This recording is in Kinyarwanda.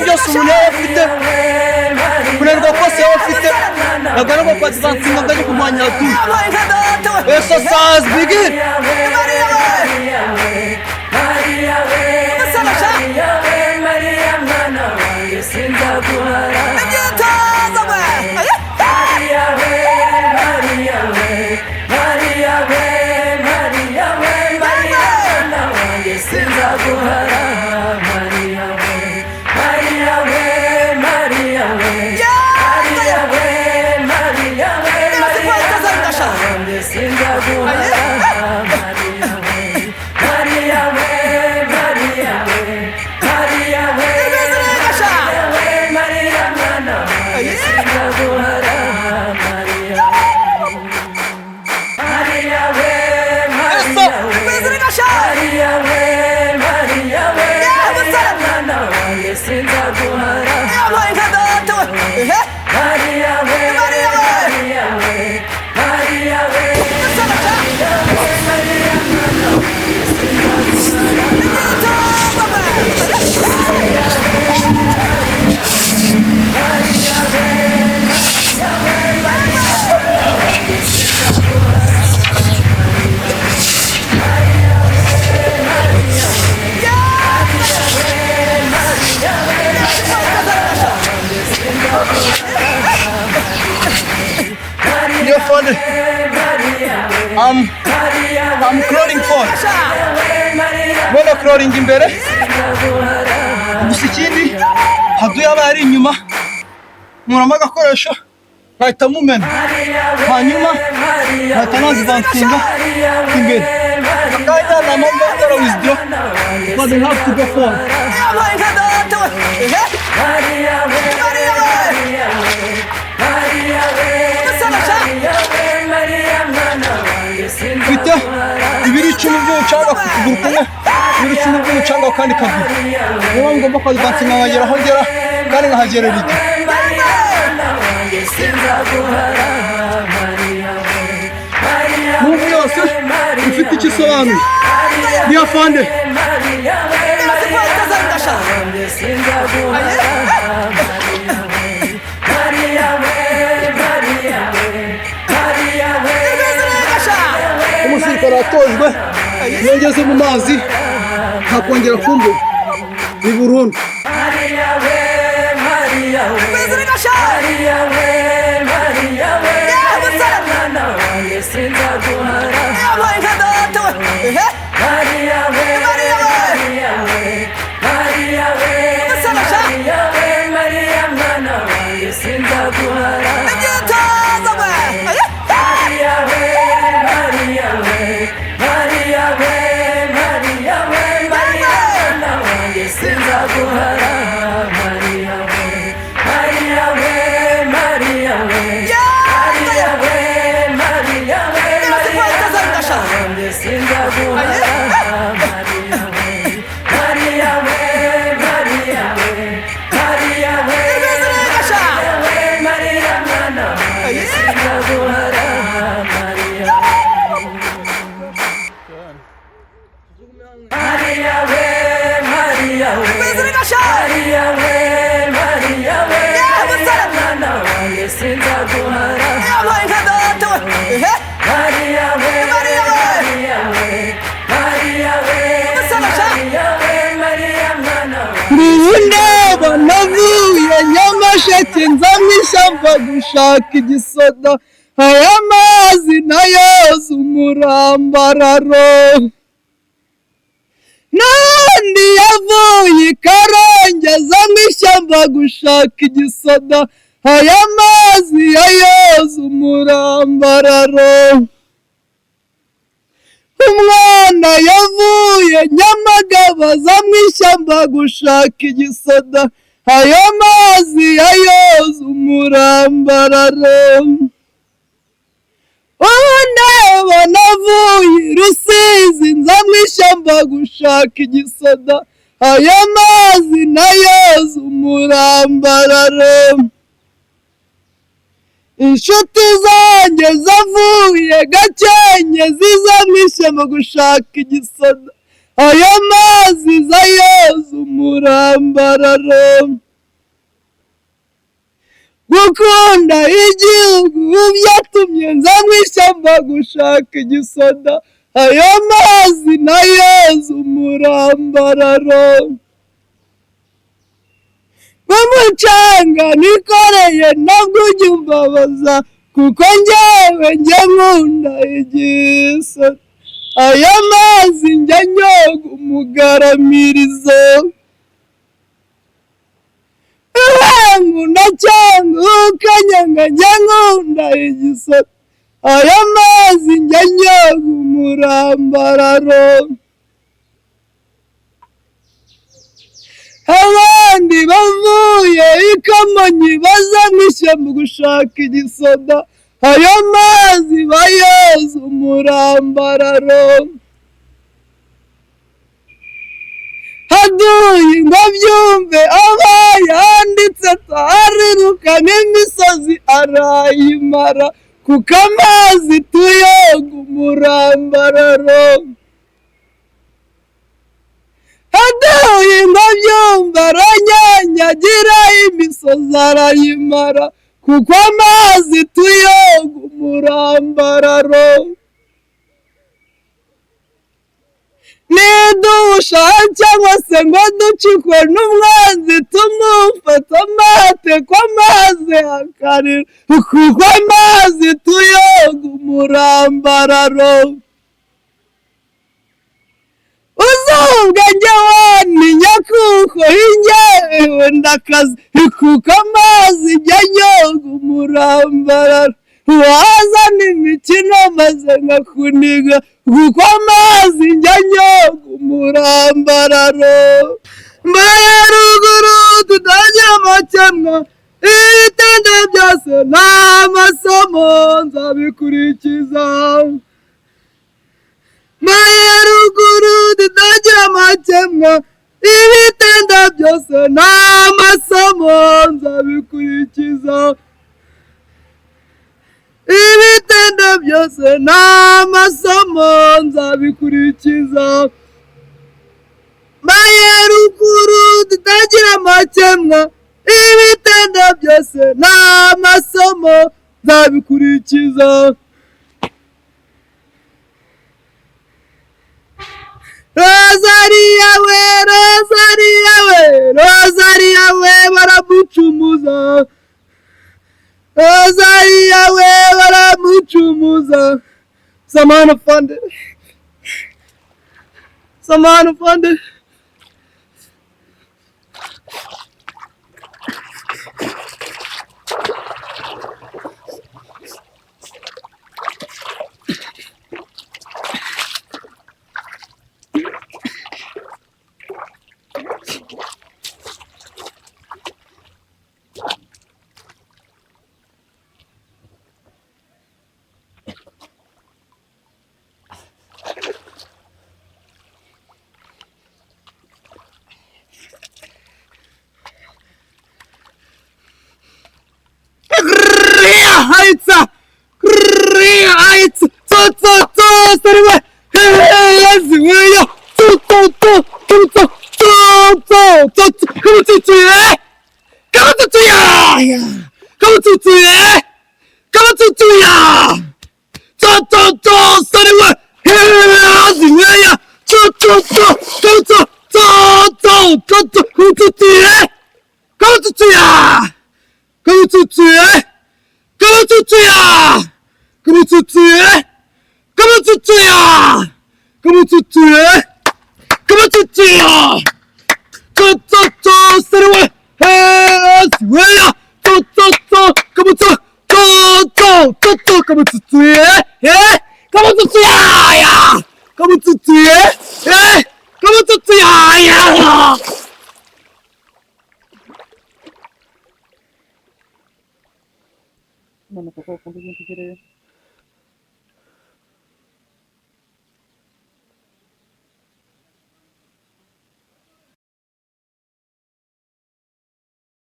byose umuntu yaba afite kunanirwa kose yaba afite ntabwo ko azansinda ndajya kumwanya atuye exercise begin I'm crawling forward. Mbona crawling imbere gusa ikindi haduye abari inyuma nkuramo agakoresho nkahita mumena hanyuma nkahita nanzivansinga imbere akanya namamba gukora withdraw but they have to go forward. Mfite ibiri 10 by'umucanga ku kuguru kumwe ibiri 10 by'umucanga ku kandi kaguru niba ngomba kwazivansinga nkagera aho ngera kandi nkahagerera iki n'ubu yose ufite icyo isobanuye niyo fande umusirikare watojwe yongeze mu mazi ntakongera kumbuga ni burundu navuye Nyamasheke nza mw'ishyamba gushaka igisoda aya mazi nayoza umurambararo nandi yavuye Karongi aza mw'ishyamba gushaka igisoda aya mazi yayoza umurambararo umwana yavuye Nyamagabe aza mw'ishyamba gushaka igisoda aya mazi yayoza umurambararo ndeba navuye Rusizi nza mw'ishyamba gushaka igisoda aya mazi nayoza umurambararo inshuti zanjye zavuye Gakenke ziza mw'ishyamba gushaka igisoda aya mazi zayoza umurambararo gukunda igihugu byatumye nza mu ishyamba gushaka igisoda, ayo mazi nayoza umurambararo. Umucanga nikoreye ntabwo ujya umbabaza, kuko njyewe njya nkunda igisoda, aya mazi njya nyoga umugaramirizo. Nkunda cyangwa ukanyanga njya nkunda igisoda, aya mazi njya nyoga umurambararo. Abandi bavuye i Kamonyi baza mu ishyamba gushaka igisoda, ayo mazi bayoza umurambararo. Haduye ngo byumve aba yanditse atariruka n'imisozi arayimara, kuko amazi tuyoga umurambararo. Haduye ngo byumve aranyanyagira imisozi arayimara, kuko amazi tuyoga umurambararo. Nidusha cyangwa se ngo ducikwe n'umwanzi tumufata amate kw'amazi akarira, kuko amazi tuyoga umurambararo. Uzubwa njye waninya kuko hingewe ndakazi, kuko amazi njya nyoga umurambararo. Wazana imikino maze nkakuniga, kuko amazi njya nyoga umurambararo. Mbaye ruguru tutajya amakemwa, ibitende byose n'amasomo nzabikurikiza. Mbaye ruguru tutajya amakemwa, ibitende byose n'amasomo nzabikurikiza. Ibitende byose n'amasomo nzabikurikiza. Mbaye ruguru tutagira amakemwa, ibitende byose n'amasomo nzabikurikiza. Rozariya we, Rozariya we, Rozariya we baramucumuza, Rozariya we baramucumuza. Samana fande, Samana fande. Hayta, hayta, sarıma, yazıyor, Bueno, pues, ¿cuánto tiempo quiere?